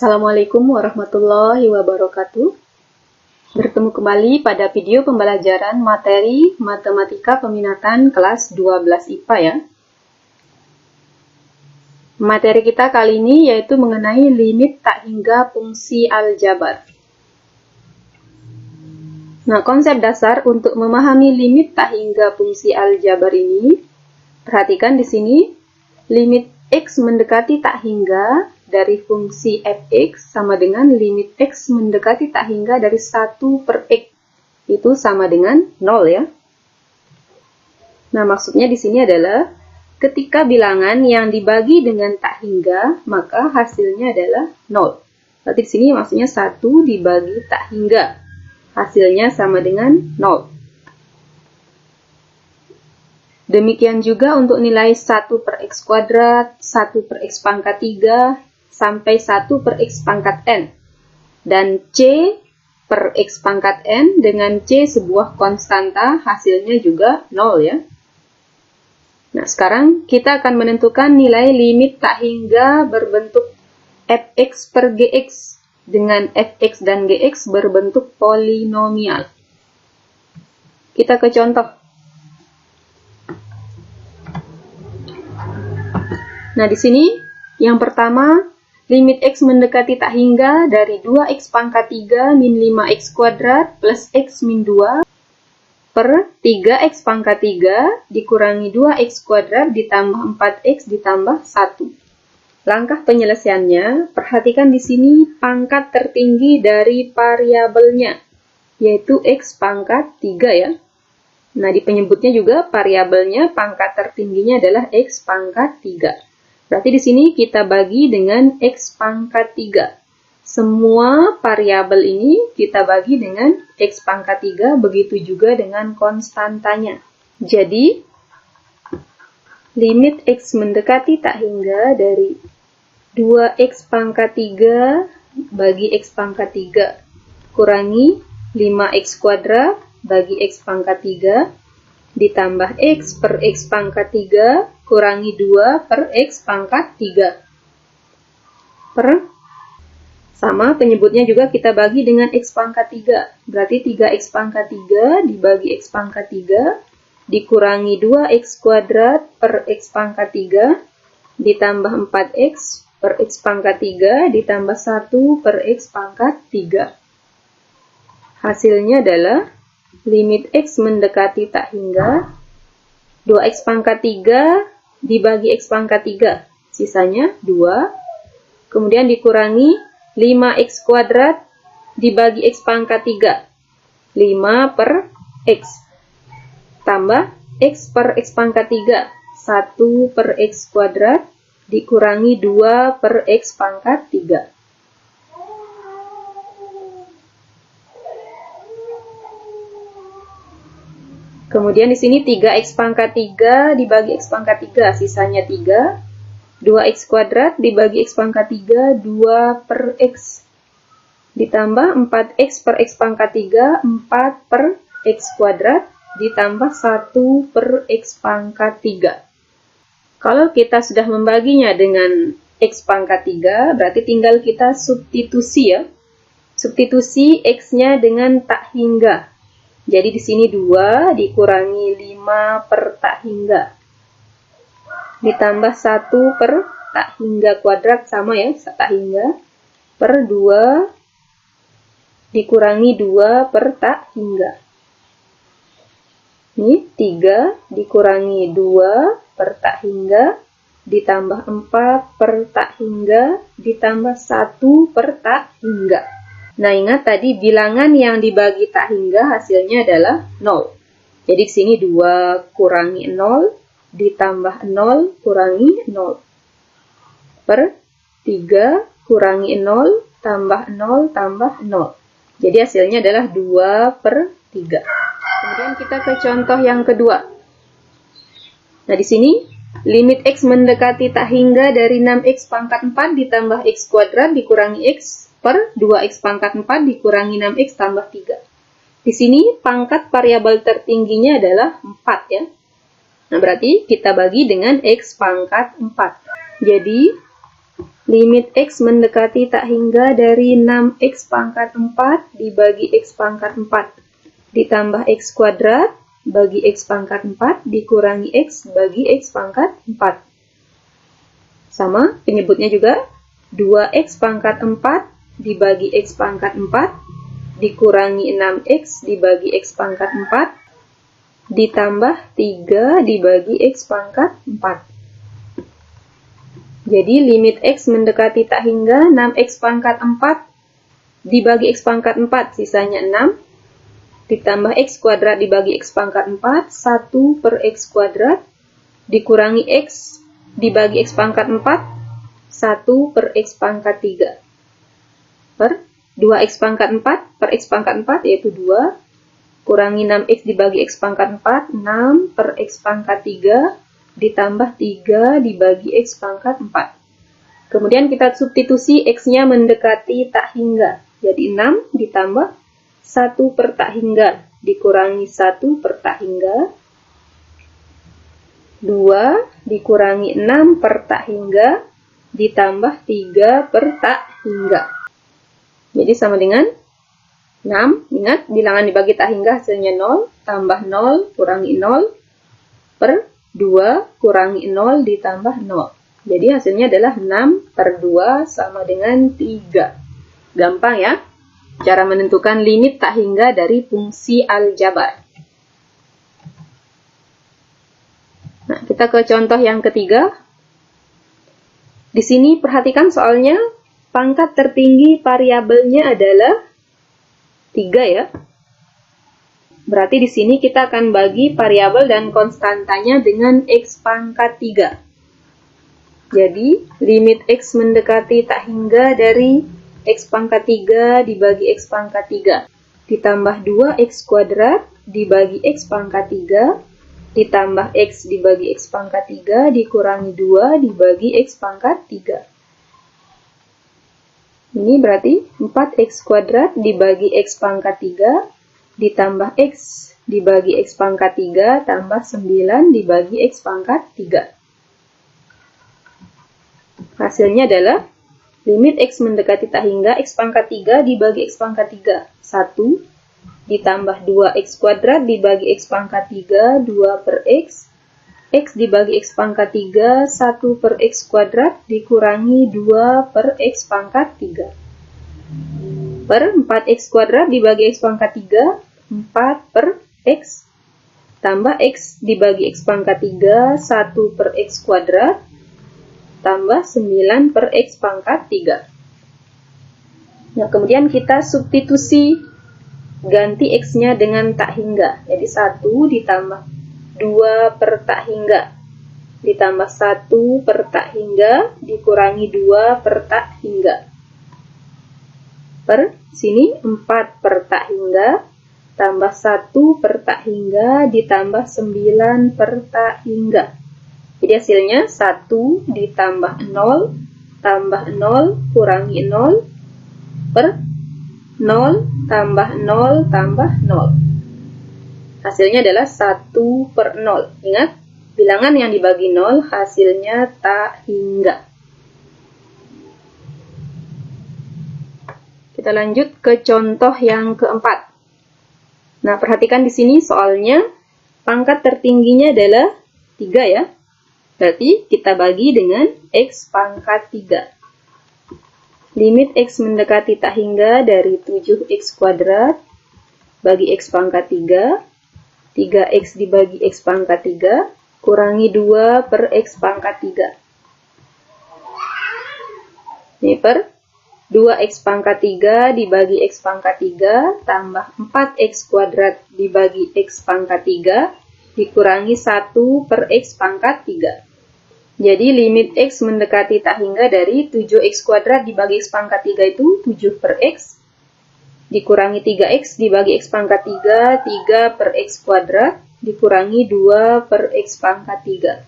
Assalamualaikum warahmatullahi wabarakatuh. Bertemu kembali pada video pembelajaran materi Matematika Peminatan kelas 12 IPA ya. Materi kita kali ini yaitu mengenai limit tak hingga fungsi aljabar. Nah, konsep dasar untuk memahami limit tak hingga fungsi aljabar ini, perhatikan di sini, limit X mendekati tak hingga dari fungsi fx sama dengan limit X mendekati tak hingga dari 1 per X. Itu sama dengan 0 ya. Nah, maksudnya di sini adalah ketika bilangan yang dibagi dengan tak hingga, maka hasilnya adalah 0. Berarti di sini maksudnya 1 dibagi tak hingga. Hasilnya sama dengan 0. Demikian juga untuk nilai 1 per X kuadrat, 1 per X pangkat 3, sampai 1 per X pangkat N. Dan C per X pangkat N dengan C sebuah konstanta, hasilnya juga 0 ya. Nah, sekarang kita akan menentukan nilai limit tak hingga berbentuk fx per gx dengan fx dan gx berbentuk polinomial. Kita ke contoh. Nah, di sini yang pertama, limit X mendekati tak hingga dari 2X pangkat 3 min 5X kuadrat plus X min 2 per 3X pangkat 3 dikurangi 2X kuadrat ditambah 4X ditambah 1. Langkah penyelesaiannya, perhatikan di sini pangkat tertinggi dari variabelnya, yaitu X pangkat 3 ya. Nah, di penyebutnya juga variabelnya pangkat tertingginya adalah X pangkat 3. Berarti di sini kita bagi dengan X pangkat 3. Semua variabel ini kita bagi dengan X pangkat 3, begitu juga dengan konstantanya. Jadi, limit X mendekati tak hingga dari 2X pangkat 3 bagi X pangkat 3 kurangi 5X kuadrat bagi X pangkat 3 ditambah X per X pangkat 3 kurangi 2 per X pangkat 3 per sama penyebutnya juga kita bagi dengan X pangkat 3. Berarti 3X pangkat 3 dibagi X pangkat 3 dikurangi 2X kuadrat per X pangkat 3 ditambah 4X per X pangkat 3 ditambah 1 per X pangkat 3. Hasilnya adalah limit X mendekati tak hingga 2X pangkat 3 dibagi X pangkat 3, sisanya 2. Kemudian dikurangi 5X kuadrat dibagi X pangkat 3, 5 per X. Tambah X per X pangkat 3, 1 per X kuadrat dikurangi 2 per X pangkat 3. Kemudian di sini 3X pangkat 3 dibagi X pangkat 3, sisanya 3. 2X kuadrat dibagi X pangkat 3, 2 per X. Ditambah 4X per X pangkat 3, 4 per X kuadrat. Ditambah 1 per X pangkat 3. Kalau kita sudah membaginya dengan X pangkat 3, berarti tinggal kita substitusi ya. Substitusi X-nya dengan tak hingga. Jadi di sini 2 dikurangi 5 per tak hingga. Ditambah 1 per tak hingga kuadrat sama ya, tak hingga. Per 2 dikurangi 2 per tak hingga. Ini 3 dikurangi 2 per tak hingga. Ditambah 4 per tak hingga. Ditambah 1 per tak hingga. Nah, ingat tadi bilangan yang dibagi tak hingga hasilnya adalah 0. Jadi di sini 2 kurangi 0 ditambah 0 kurangi 0. Per 3 kurangi 0 tambah 0 tambah 0. Jadi hasilnya adalah 2 per 3. Kemudian kita ke contoh yang kedua. Nah, di sini limit X mendekati tak hingga dari 6X pangkat 4 ditambah X kuadrat dikurangi X per 2X pangkat 4 dikurangi 6X tambah 3. Di sini pangkat variabel tertingginya adalah 4 ya. Nah, berarti kita bagi dengan X pangkat 4. Jadi limit X mendekati tak hingga dari 6X pangkat 4 dibagi X pangkat 4 ditambah X kuadrat bagi X pangkat 4 dikurangi X bagi X pangkat 4. Sama, penyebutnya juga 2X pangkat 4 dibagi X pangkat 4 dikurangi 6X dibagi X pangkat 4 ditambah 3 dibagi X pangkat 4. Jadi limit X mendekati tak hingga 6X pangkat 4 dibagi X pangkat 4 sisanya 6 ditambah X kuadrat dibagi X pangkat 4 1 per X kuadrat dikurangi X dibagi X pangkat 4 1 per X pangkat 3 per 2X pangkat 4 per X pangkat 4 yaitu 2 kurangi 6X dibagi X pangkat 4 6 per X pangkat 3 ditambah 3 dibagi X pangkat 4. Kemudian kita substitusi X-nya mendekati tak hingga. Jadi 6 ditambah 1 per tak hingga dikurangi 1 per tak hingga 2 dikurangi 6 per tak hingga ditambah 3 per tak hingga. Jadi sama dengan 6. Ingat, bilangan dibagi tak hingga hasilnya 0 tambah 0 kurangi 0 per 2 kurangi 0 ditambah 0. Jadi hasilnya adalah 6 per 2 sama dengan 3. Gampang ya? Cara menentukan limit tak hingga dari fungsi aljabar. Nah, kita ke contoh yang ketiga. Di sini perhatikan soalnya pangkat tertinggi variabelnya adalah 3 ya. Berarti di sini kita akan bagi variabel dan konstantanya dengan X pangkat 3. Jadi, limit X mendekati tak hingga dari X pangkat 3 dibagi X pangkat 3 ditambah 2X kuadrat dibagi X pangkat 3 ditambah X dibagi X pangkat 3 dikurangi 2 dibagi X pangkat 3. Ini berarti 4X kuadrat dibagi X pangkat 3 ditambah X dibagi X pangkat 3 tambah 9 dibagi X pangkat 3. Hasilnya adalah limit X mendekati tak hingga X pangkat 3 dibagi X pangkat 3 1 ditambah 2X kuadrat dibagi X pangkat 3 2 per X X dibagi X pangkat 3 1 per X kuadrat dikurangi 2 per X pangkat 3 per 4X kuadrat dibagi X pangkat 3 4 per X tambah X dibagi X pangkat 3 1 per X kuadrat tambah 9 per X pangkat 3. Nah, kemudian kita substitusi ganti X-nya dengan tak hingga. Jadi 1 ditambah 2 per tak hingga ditambah 1 per tak hingga dikurangi 2 per tak hingga. Per sini 4 per tak hingga tambah 1 per tak hingga ditambah 9 per tak hingga. Jadi hasilnya 1 ditambah 0 tambah 0 kurangi 0 per 0 tambah 0 tambah 0. Hasilnya adalah 1 per 0. Ingat, bilangan yang dibagi 0 hasilnya tak hingga. Kita lanjut ke contoh yang keempat. Nah, perhatikan di sini soalnya pangkat tertingginya adalah 3 ya. Berarti kita bagi dengan X pangkat 3. Limit X mendekati tak hingga dari 7X kuadrat bagi X pangkat 3. 3X dibagi X pangkat 3. Kurangi 2 per X pangkat 3. Ini per 2X pangkat 3 dibagi X pangkat 3 tambah 4X kuadrat dibagi X pangkat 3 dikurangi 1 per X pangkat 3. Jadi limit X mendekati tak hingga dari 7X kuadrat dibagi X pangkat 3 itu 7 per X dikurangi 3X dibagi X pangkat 3 3 per X kuadrat dikurangi 2 per X pangkat 3.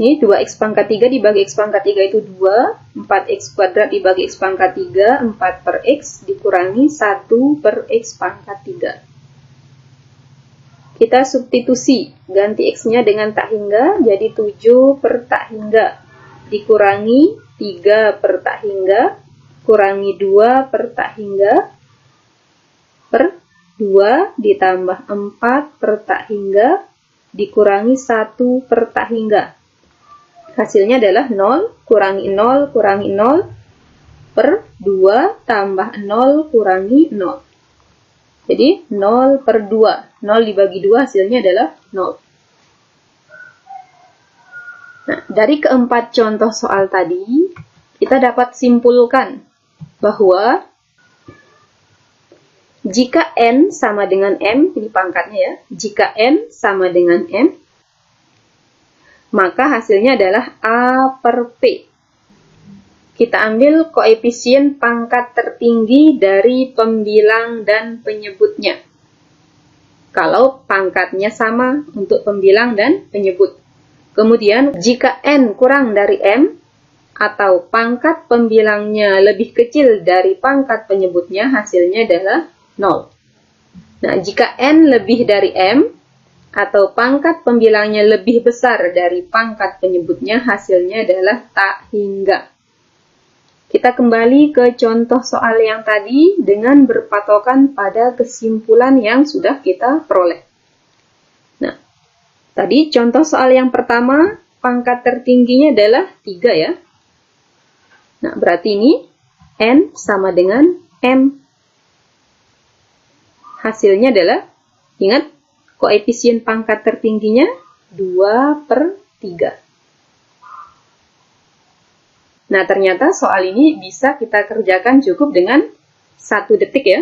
Ini 2X pangkat 3 dibagi X pangkat 3 itu 2 4X kuadrat dibagi X pangkat 3 4 per X dikurangi 1 per X pangkat 3. Kita substitusi, ganti X-nya dengan tak hingga, jadi 7 per tak hingga. dikurangi 3 per tak hingga, kurangi 2 per tak hingga, per 2 ditambah 4 per tak hingga, dikurangi 1 per tak hingga. Hasilnya adalah 0 kurangi 0 kurangi 0 per 2 tambah 0 kurangi 0. Jadi 0 per 2. 0 dibagi 2 hasilnya adalah 0. Nah, dari keempat contoh soal tadi, kita dapat simpulkan bahwa jika N sama dengan M, ini pangkatnya ya, jika N sama dengan M, maka hasilnya adalah A per P. Kita ambil koefisien pangkat tertinggi dari pembilang dan penyebutnya. Kalau pangkatnya sama untuk pembilang dan penyebut. Kemudian, jika N kurang dari M, atau pangkat pembilangnya lebih kecil dari pangkat penyebutnya, hasilnya adalah 0. Nah, jika N lebih dari M, atau pangkat pembilangnya lebih besar dari pangkat penyebutnya, hasilnya adalah tak hingga. Kita kembali ke contoh soal yang tadi dengan berpatokan pada kesimpulan yang sudah kita peroleh. Nah, tadi contoh soal yang pertama, pangkat tertingginya adalah 3 ya. Nah, berarti ini N sama dengan M. Hasilnya adalah, ingat, koefisien pangkat tertingginya 2 per 3. Nah, ternyata soal ini bisa kita kerjakan cukup dengan 1 detik ya.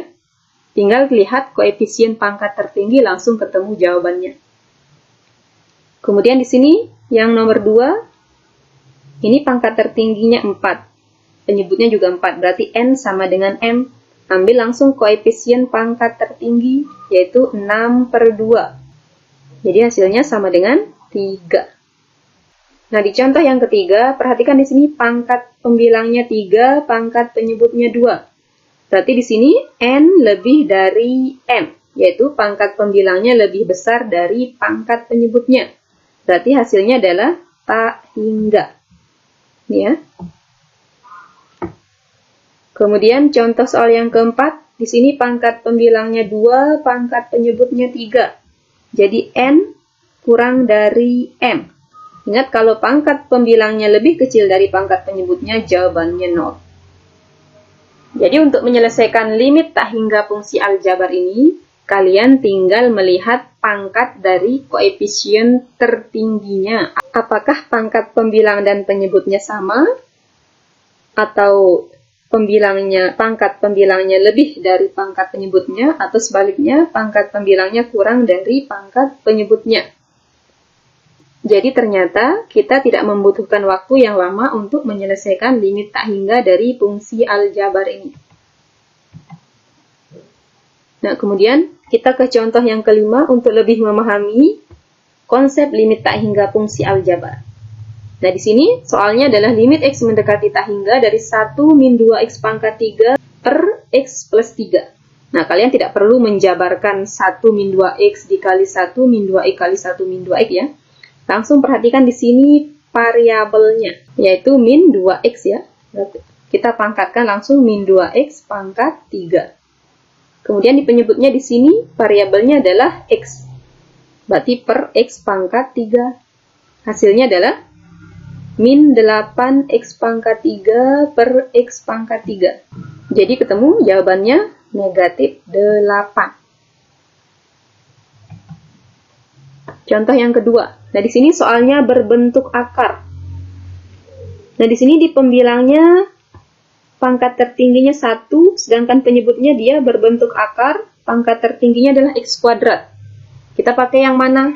Tinggal lihat koefisien pangkat tertinggi, langsung ketemu jawabannya. Kemudian di sini yang nomor 2, ini pangkat tertingginya 4. Penyebutnya juga 4, berarti N sama dengan M. Ambil langsung koefisien pangkat tertinggi, yaitu 6 per 2. Jadi hasilnya sama dengan 3. Nah, di contoh yang ketiga, perhatikan di sini pangkat pembilangnya 3, pangkat penyebutnya 2. Berarti di sini N lebih dari M, yaitu pangkat pembilangnya lebih besar dari pangkat penyebutnya. Berarti hasilnya adalah tak hingga. Ini ya. Kemudian contoh soal yang keempat, di sini pangkat pembilangnya 2, pangkat penyebutnya 3. Jadi N kurang dari M. Ingat, kalau pangkat pembilangnya lebih kecil dari pangkat penyebutnya, jawabannya 0. Jadi untuk menyelesaikan limit tak hingga fungsi aljabar ini, kalian tinggal melihat pangkat dari koefisien tertingginya. Apakah pangkat pembilang dan penyebutnya sama? Atau pangkat pembilangnya lebih dari pangkat penyebutnya? Atau sebaliknya, pangkat pembilangnya kurang dari pangkat penyebutnya? Jadi ternyata kita tidak membutuhkan waktu yang lama untuk menyelesaikan limit tak hingga dari fungsi aljabar ini. Nah, kemudian kita ke contoh yang kelima untuk lebih memahami konsep limit tak hingga fungsi aljabar. Nah, di sini soalnya adalah limit X mendekati tak hingga dari 1 min 2X pangkat 3 per X plus 3. Nah, kalian tidak perlu menjabarkan 1 min 2X dikali 1 min 2X kali 1 min 2X ya. Langsung perhatikan di sini variabelnya, yaitu min 2X ya. Kita pangkatkan langsung min 2X pangkat 3. Kemudian di penyebutnya di sini variabelnya adalah X. Berarti per X pangkat 3. Hasilnya adalah min 8X pangkat 3 per X pangkat 3. Jadi ketemu jawabannya negatif 8. Contoh yang kedua. Nah, di sini soalnya berbentuk akar. Nah, di sini di pembilangnya pangkat tertingginya 1, sedangkan penyebutnya dia berbentuk akar, pangkat tertingginya adalah X kuadrat. Kita pakai yang mana?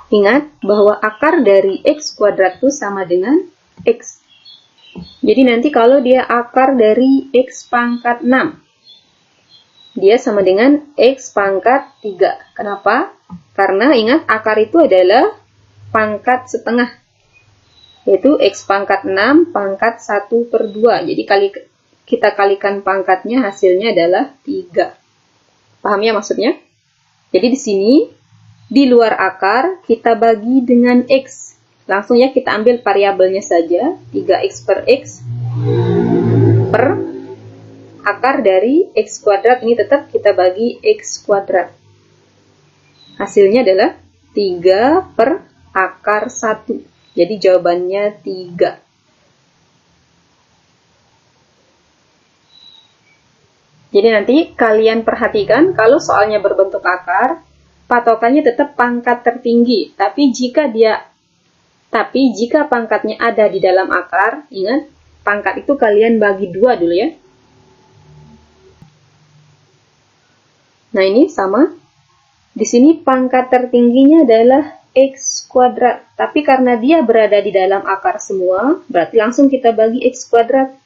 Ingat bahwa akar dari X kuadrat itu sama dengan X. Jadi nanti kalau dia akar dari X pangkat 6, dia sama dengan X pangkat 3. Kenapa? Karena ingat, akar itu adalah pangkat setengah, yaitu X pangkat 6 pangkat 1 per 2. Jadi kita kalikan pangkatnya, hasilnya adalah 3. Paham ya maksudnya? Jadi di sini, di luar akar, kita bagi dengan X. Langsung ya kita ambil variabelnya saja, 3x per x per akar dari x kuadrat, ini tetap kita bagi x kuadrat. Hasilnya adalah 3 per akar 1. Jadi jawabannya 3. Jadi nanti kalian perhatikan kalau soalnya berbentuk akar, patokannya tetap pangkat tertinggi. Tapi jika pangkatnya ada di dalam akar, ingat pangkat itu kalian bagi 2 dulu ya. Nah ini sama. Di sini pangkat tertingginya adalah x kuadrat. Tapi karena dia berada di dalam akar semua, berarti langsung kita bagi x kuadrat.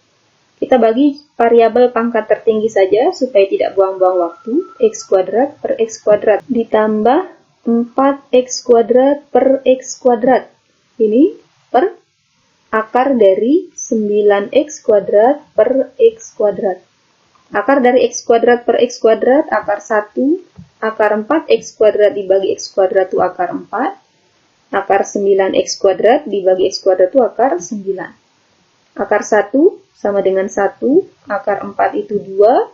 Kita bagi variabel pangkat tertinggi saja supaya tidak buang-buang waktu. X kuadrat per x kuadrat ditambah 4x kuadrat per x kuadrat. Ini per akar dari 9x kuadrat per x kuadrat. Akar dari x kuadrat per x kuadrat, akar 1. Akar 4x kuadrat dibagi x kuadrat itu akar 4. Akar 9x kuadrat dibagi x kuadrat itu akar 9. Akar 1 sama dengan 1, akar 4 itu 2,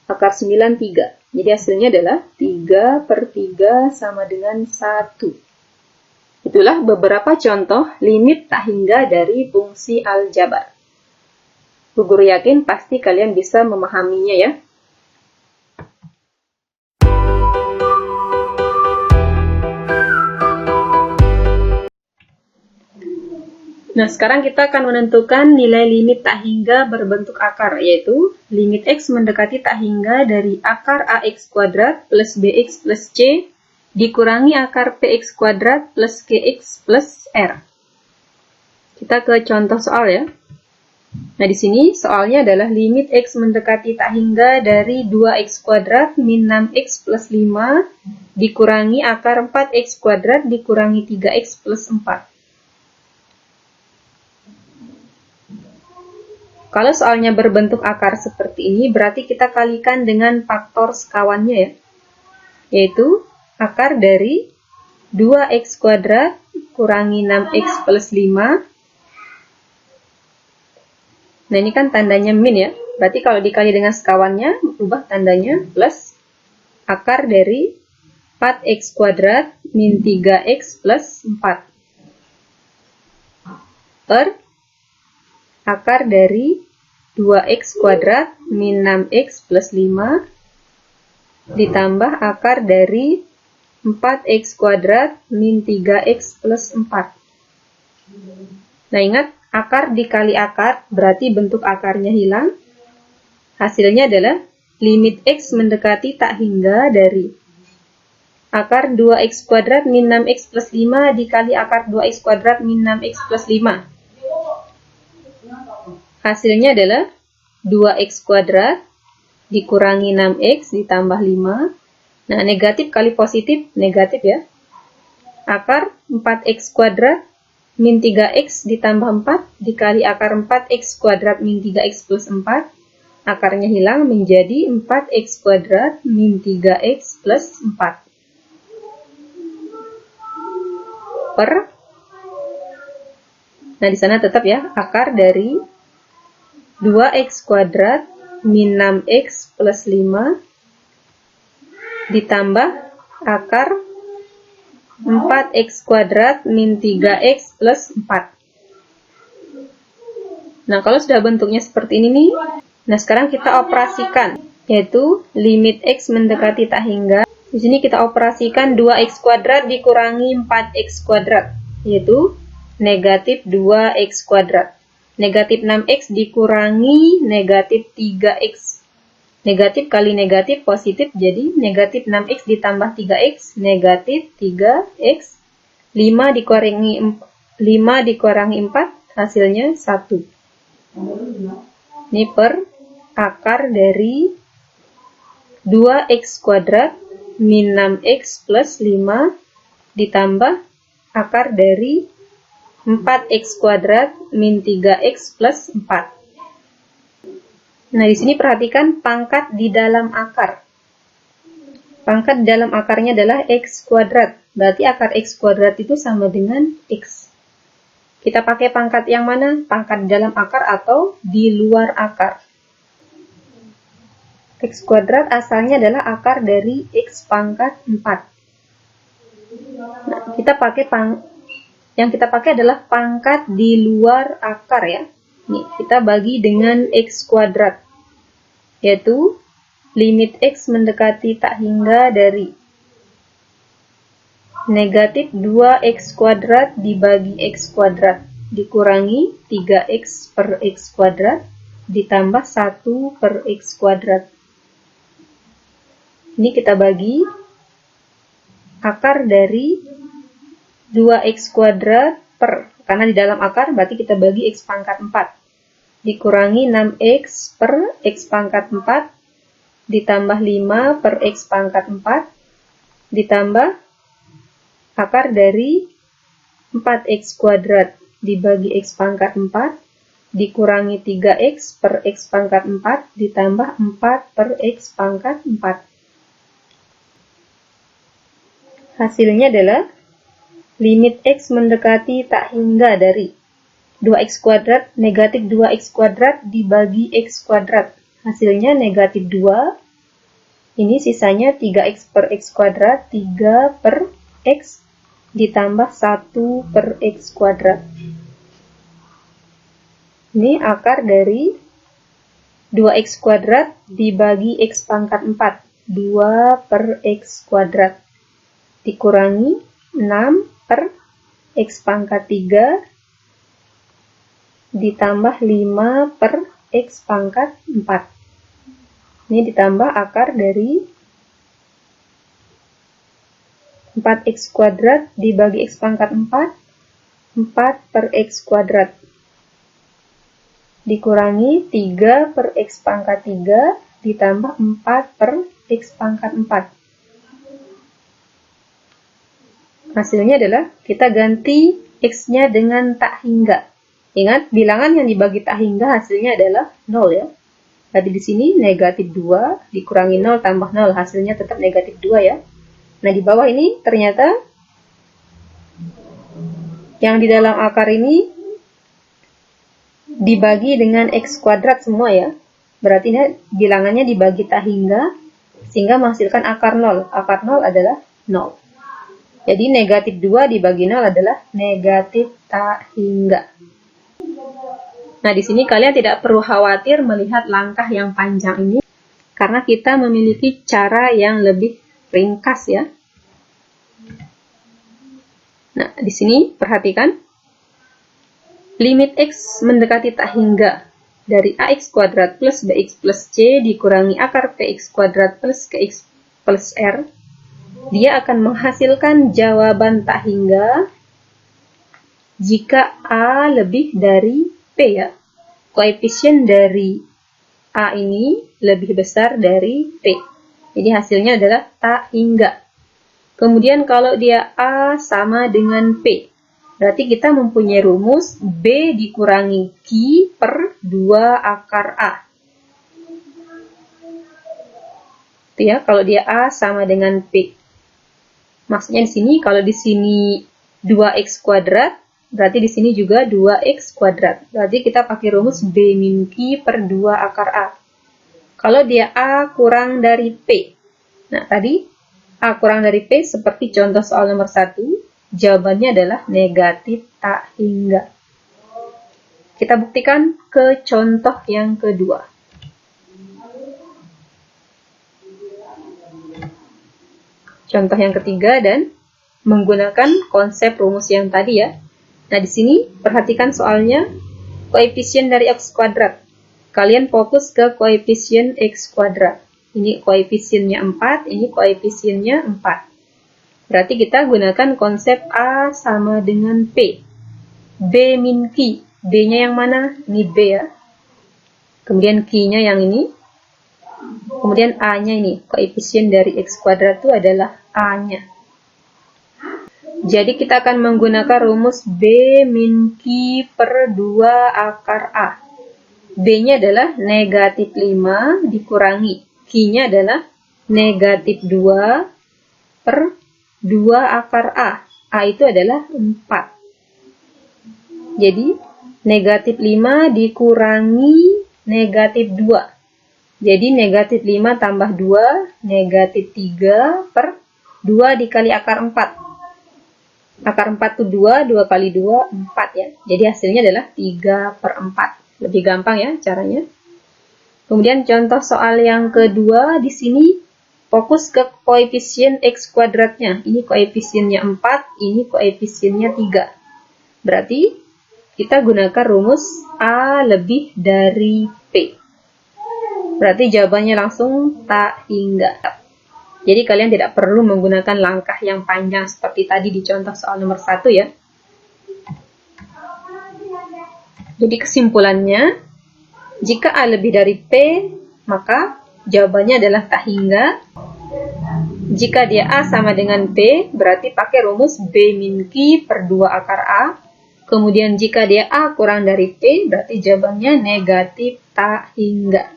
akar 9 3. Jadi hasilnya adalah 3 per 3 sama dengan 1. Itulah beberapa contoh limit tak hingga dari fungsi aljabar. Bu Guru yakin pasti kalian bisa memahaminya ya. Nah, sekarang kita akan menentukan nilai limit tak hingga berbentuk akar, yaitu limit x mendekati tak hingga dari akar ax kuadrat plus bx plus c dikurangi akar px kuadrat plus gx plus r. Kita ke contoh soal ya. Nah, di sini soalnya adalah limit x mendekati tak hingga dari 2x kuadrat min 6x plus 5 dikurangi akar 4x kuadrat dikurangi 3x plus 4. Kalau soalnya berbentuk akar seperti ini, berarti kita kalikan dengan faktor sekawannya ya. Yaitu akar dari 2x kuadrat kurangi 6x plus 5. Nah ini kan tandanya min ya. Berarti kalau dikali dengan sekawannya, berubah tandanya plus akar dari 4x kuadrat min 3x plus 4. Per akar dari 2x kuadrat min 6x plus 5 ditambah akar dari 4x kuadrat min 3x plus 4. Nah ingat, akar dikali akar berarti bentuk akarnya hilang. Hasilnya adalah limit x mendekati tak hingga dari akar 2x kuadrat min 6x plus 5 dikali akar 2x kuadrat min 6x plus 5. Hasilnya adalah 2x kuadrat dikurangi 6x ditambah 5. Nah, negatif kali positif, negatif ya. Akar 4x kuadrat min 3x ditambah 4 dikali akar 4x kuadrat min 3x plus 4. Akarnya hilang menjadi 4x kuadrat min 3x plus 4. Per. Nah, di sana tetap ya, akar dari 2x kuadrat min 6x plus 5 ditambah akar 4x kuadrat min 3x plus 4. Nah, kalau sudah bentuknya seperti ini nih, nah sekarang kita operasikan, yaitu limit x mendekati tak hingga. Di sini kita operasikan 2x kuadrat dikurangi 4x kuadrat, yaitu negatif 2x kuadrat. Negatif 6x dikurangi negatif 3x. Negatif kali negatif positif, jadi negatif 6x ditambah 3x, negatif 3x. 5 dikurangi 4, hasilnya 1. Ini per akar dari 2x kuadrat min 6x plus 5 ditambah akar dari 4x kuadrat min 3x plus 4. Nah, di sini perhatikan pangkat di dalam akar. Pangkat di dalam akarnya adalah x kuadrat. Berarti akar x kuadrat itu sama dengan x. Kita pakai pangkat yang mana? Pangkat di dalam akar atau di luar akar? X kuadrat asalnya adalah akar dari X pangkat 4. Nah, yang kita pakai adalah pangkat di luar akar ya. Nih, kita bagi dengan X kuadrat, yaitu limit X mendekati tak hingga dari negatif 2X kuadrat dibagi X kuadrat dikurangi 3X per X kuadrat ditambah 1 per X kuadrat. Ini kita bagi akar dari 2X kuadrat per, karena di dalam akar berarti kita bagi X pangkat 4 dikurangi 6X per X pangkat 4 ditambah 5 per X pangkat 4 ditambah akar dari 4X kuadrat dibagi X pangkat 4 dikurangi 3X per X pangkat 4 ditambah 4 per X pangkat 4. Hasilnya adalah limit X mendekati tak hingga dari 2X kuadrat negatif 2X kuadrat dibagi X kuadrat. Hasilnya negatif 2. Ini sisanya 3X per X kuadrat, 3 per X ditambah 1 per X kuadrat. Ini akar dari 2X kuadrat dibagi X pangkat 4. 2 per X kuadrat. Dikurangi 6 per X pangkat 3. Ditambah 5 per X pangkat 4. Ini ditambah akar dari 4X kuadrat dibagi X pangkat 4, 4 per X kuadrat. Dikurangi 3 per X pangkat 3 ditambah 4 per X pangkat 4. Hasilnya adalah kita ganti X-nya dengan tak hingga. Ingat, bilangan yang dibagi tak hingga hasilnya adalah 0 ya. Tadi di sini negatif 2 dikurangi 0 tambah 0, hasilnya tetap negatif 2 ya. Nah, di bawah ini ternyata yang di dalam akar ini dibagi dengan X kuadrat semua ya. Berarti ini bilangannya dibagi tak hingga, sehingga menghasilkan akar 0. Akar 0 adalah 0. Jadi negatif 2 dibagi 0 adalah negatif tak hingga. Nah, di sini kalian tidak perlu khawatir melihat langkah yang panjang ini, karena kita memiliki cara yang lebih ringkas ya. Nah, di sini perhatikan limit X mendekati tak hingga dari AX kuadrat plus BX plus C dikurangi akar PX kuadrat plus KX plus R. Dia akan menghasilkan jawaban tak hingga jika A lebih dari P ya. Koefisien dari A ini lebih besar dari P. Jadi hasilnya adalah tak hingga. Kemudian kalau dia A sama dengan P, berarti kita mempunyai rumus B dikurangi Q per 2 akar A. Itu ya, kalau dia A sama dengan P. Maksudnya di sini, kalau di sini 2X kuadrat, berarti di sini juga 2X kuadrat. Berarti kita pakai rumus B min Q per 2 akar A. Kalau dia A kurang dari P. Nah, tadi A kurang dari P seperti contoh soal nomor 1, jawabannya adalah negatif tak hingga. Kita buktikan ke contoh yang kedua. Contoh yang ketiga dan menggunakan konsep rumus yang tadi ya. Nah, di sini perhatikan soalnya koefisien dari X kuadrat. Kalian fokus ke koefisien X kuadrat. Ini koefisiennya 4, ini koefisiennya 4. Berarti kita gunakan konsep A sama dengan P. B min Q. B-nya yang mana? Ini B ya. Kemudian Q-nya yang ini. Kemudian A-nya ini. Koefisien dari X kuadrat itu adalah A-nya. Jadi kita akan menggunakan rumus B min Q per 2 akar A. B-nya adalah negatif 5 dikurangi. Q-nya adalah negatif 2 per 2 akar A. A itu adalah 4. Jadi, negatif 5 dikurangi negatif 2. Jadi, negatif 5 tambah 2, negatif 3 per 2 dikali akar 4. Akar 4 itu 2, 2 kali 2, 4 ya. Jadi, hasilnya adalah 3/4. Lebih gampang ya caranya. Kemudian, contoh soal yang kedua, di sini fokus ke koefisien X kuadratnya. Ini koefisiennya 4, ini koefisiennya 3. Berarti, kita gunakan rumus A lebih dari P. Berarti jawabannya langsung tak hingga. Jadi kalian tidak perlu menggunakan langkah yang panjang seperti tadi di contoh soal nomor 1 ya. Jadi kesimpulannya, jika A lebih dari P, maka jawabannya adalah tak hingga. Jika dia A sama dengan P, berarti pakai rumus B min Q per 2 akar A. Kemudian jika dia A kurang dari P, berarti jawabannya negatif tak hingga.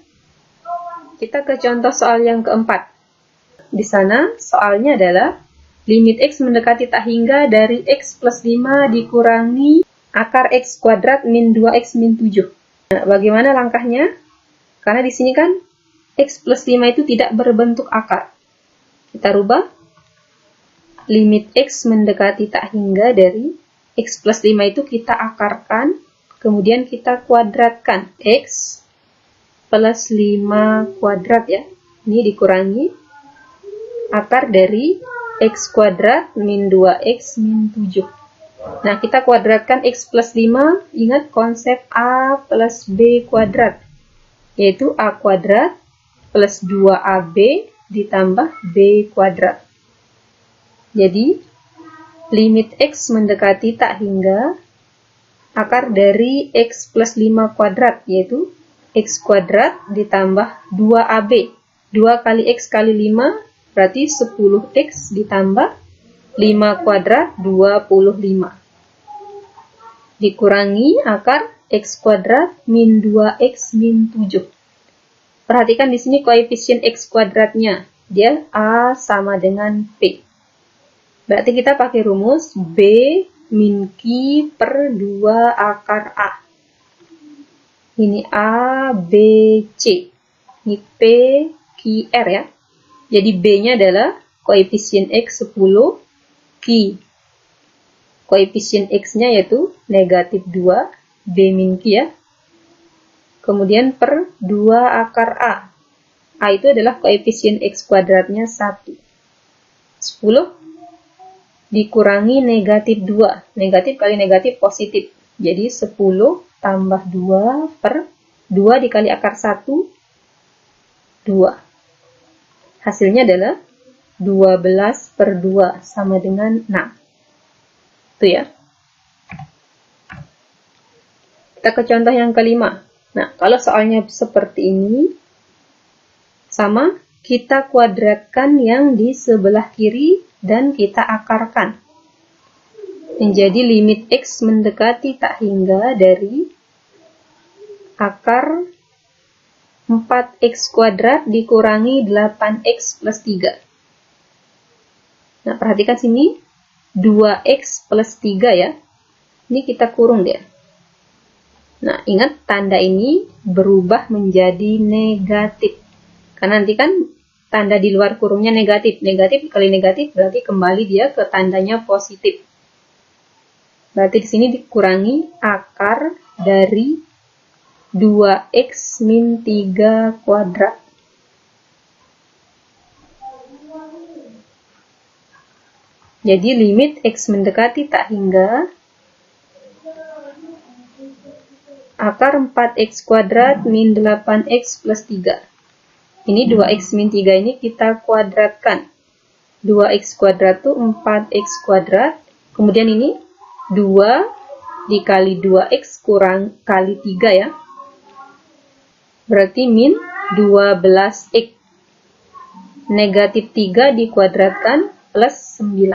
Kita ke contoh soal yang keempat. Di sana soalnya adalah limit X mendekati tak hingga dari X plus 5 dikurangi akar X kuadrat min 2X min 7. Nah, bagaimana langkahnya? Karena di sini kan X plus 5 itu tidak berbentuk akar. Kita rubah. Limit X mendekati tak hingga dari X plus 5 itu kita akarkan, kemudian kita kuadratkan. X plus 5 kuadrat ya. Ini dikurangi akar dari X kuadrat min 2X min 7. Nah, kita kuadratkan X plus 5, ingat konsep A plus B kuadrat, yaitu A kuadrat plus 2AB ditambah B kuadrat. Jadi, limit X mendekati tak hingga akar dari X plus 5 kuadrat, yaitu X kuadrat ditambah 2AB. 2 kali X kali 5, berarti 10X ditambah 5 kuadrat 25. Dikurangi akar X kuadrat min 2X min 7. Perhatikan di sini koefisien X kuadratnya. Dia A sama dengan P. Berarti kita pakai rumus B min Q per 2 akar A. Ini A, B, C. Ini P, Q, R ya. Jadi B-nya adalah koefisien X 10, Q. Koefisien X-nya yaitu negatif 2, B min Q ya. Kemudian per 2 akar A. A itu adalah koefisien X kuadratnya 1. 10 dikurangi negatif 2. Negatif kali negatif positif. Jadi 10 tambah 2 per 2 dikali akar 1, 2. Hasilnya adalah 12 per 2 sama dengan 6. Itu ya. Kita ke contoh yang kelima. Nah, kalau soalnya seperti ini, sama, kita kuadratkan yang di sebelah kiri dan kita akarkan. Menjadi limit X mendekati tak hingga dari akar 4X kuadrat dikurangi 8X plus 3. Nah, perhatikan sini, 2X plus 3 ya. Ini kita kurung dia. Nah, ingat tanda ini berubah menjadi negatif. Karena nanti kan tanda di luar kurungnya negatif. Negatif kali negatif berarti kembali dia ke tandanya positif. Berarti di sini dikurangi akar dari 2X min 3 kuadrat. Jadi limit X mendekati tak hingga akar 4X kuadrat min 8X plus 3. Ini 2X min 3 ini kita kuadratkan. 2X kuadrat itu 4X kuadrat. Kemudian ini 2 dikali 2X kurang kali 3 ya. Berarti min 12X. Negatif 3 dikuadratkan plus 9.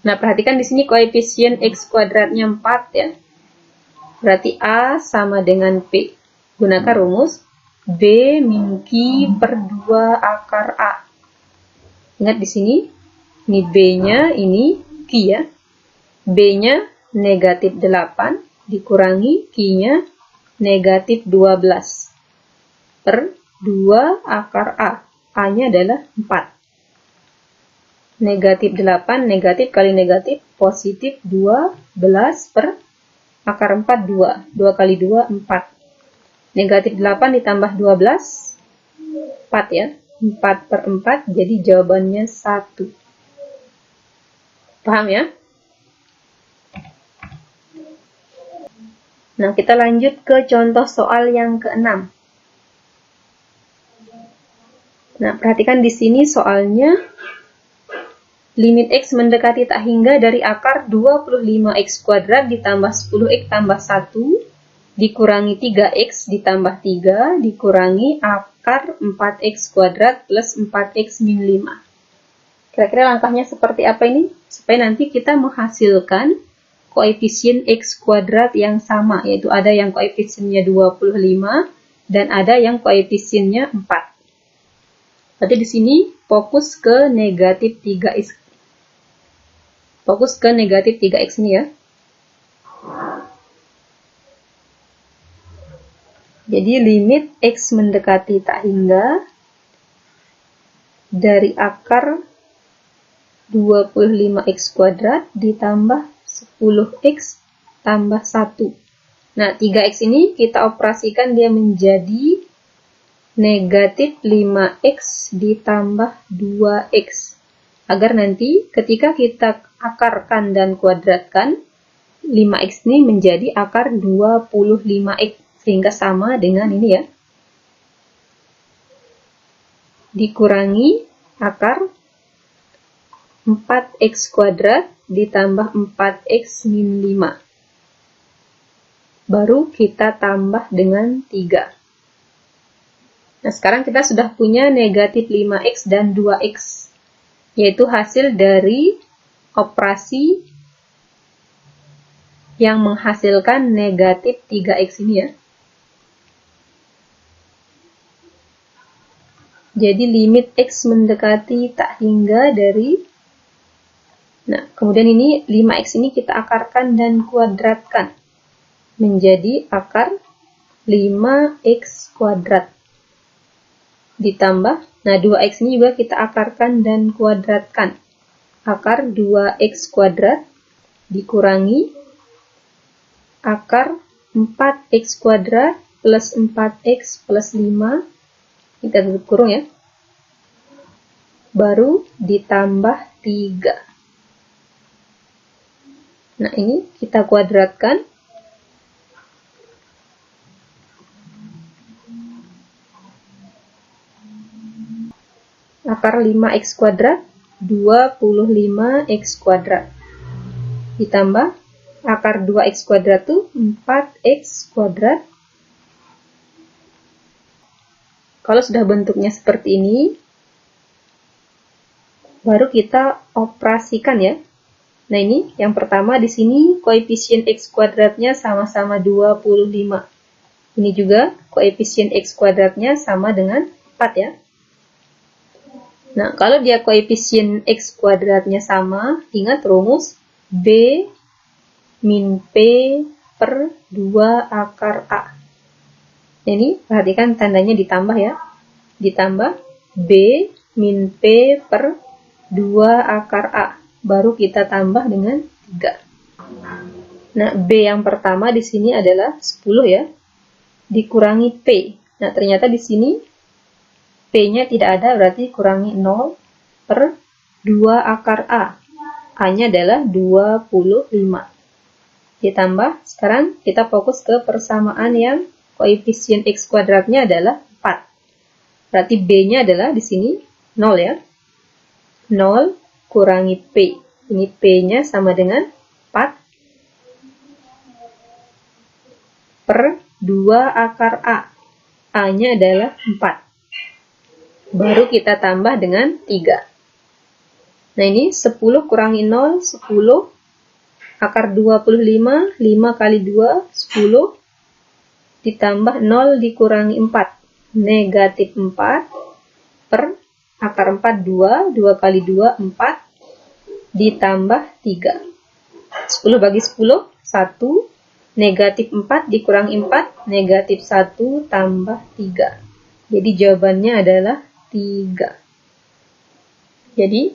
Nah, perhatikan di sini koefisien X kuadratnya 4 ya. Berarti A sama dengan P. Gunakan rumus B min Q per 2 akar A. Ingat di sini, ini B-nya, ini Q ya. B-nya negatif 8 dikurangi Q-nya negatif 12 per 2 akar A. A-nya adalah 4. Negatif 8, negatif kali negatif, positif 12 per akar 4, 2. 2 kali 2, 4. Negatif 8 ditambah 12, 4 ya. 4 per 4, jadi jawabannya 1. Paham ya? Nah, kita lanjut ke contoh soal yang ke-6. Nah, perhatikan di sini soalnya limit X mendekati tak hingga dari akar 25X kuadrat ditambah 10X tambah 1 dikurangi 3X ditambah 3 dikurangi akar 4X kuadrat plus 4X min 5. Kira-kira langkahnya seperti apa ini? Supaya nanti kita menghasilkan koefisien X kuadrat yang sama, yaitu ada yang koefisiennya 25 dan ada yang koefisiennya 4. Berarti di sini fokus ke negatif 3X. Fokus ke negatif 3X ini ya. Jadi limit X mendekati tak hingga dari akar 25X kuadrat ditambah 10X tambah 1. Nah, 3X ini kita operasikan dia menjadi negatif 5X ditambah 2X. Agar nanti ketika kita akarkan dan kuadratkan, 5X ini menjadi akar 25X. Sehingga sama dengan ini ya. Dikurangi akar 4X kuadrat ditambah 4X min 5. Baru kita tambah dengan 3. Nah, sekarang kita sudah punya negatif 5X dan 2X. Yaitu hasil dari operasi yang menghasilkan negatif 3X ini ya. Jadi limit X mendekati tak hingga dari, nah kemudian ini 5X ini kita akarkan dan kuadratkan menjadi akar 5X kuadrat. Ditambah, nah 2X ini juga kita akarkan dan kuadratkan. Akar 2X kuadrat dikurangi akar 4X kuadrat plus 4X plus 5. Kita tutup kurung ya. Baru ditambah 3. Nah ini kita kuadratkan. Akar 5X kuadrat, 25X kuadrat. Ditambah, akar 2X kuadrat itu 4X kuadrat. Kalau sudah bentuknya seperti ini, baru kita operasikan ya. Nah ini, yang pertama di sini koefisien X kuadratnya sama-sama 25. Ini juga koefisien X kuadratnya sama dengan 4 ya. Nah, kalau dia koefisien X kuadratnya sama, ingat rumus B min P per 2 akar A. Ini, perhatikan tandanya ditambah ya. Ditambah B min P per 2 akar A. Baru kita tambah dengan 3. Nah, B yang pertama di sini adalah 10 ya. Dikurangi P. Nah, ternyata di sini P-nya tidak ada, berarti kurangi 0 per 2 akar A. A-nya adalah 25. Ditambah, sekarang kita fokus ke persamaan yang koefisien X kuadratnya adalah 4. Berarti B-nya adalah di sini 0 ya. 0 kurangi P. Ini P-nya sama dengan 4 per 2 akar A. A-nya adalah 4. Baru kita tambah dengan 3. Nah ini 10 kurangi 0, 10. Akar 25, 5 kali 2, 10. Ditambah 0 dikurangi 4. Negatif 4 per akar 4, 2. 2 kali 2, 4. Ditambah 3. 10 bagi 10, 1. Negatif 4 dikurangi 4, negatif 1 tambah 3. Jadi jawabannya adalah 3. Jadi,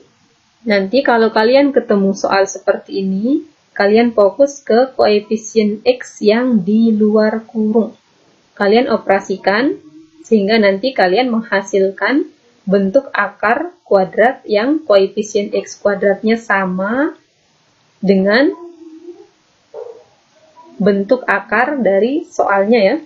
nanti kalau kalian ketemu soal seperti ini, kalian fokus ke koefisien X yang di luar kurung. Kalian operasikan, sehingga nanti kalian menghasilkan bentuk akar kuadrat yang koefisien X kuadratnya sama dengan bentuk akar dari soalnya ya.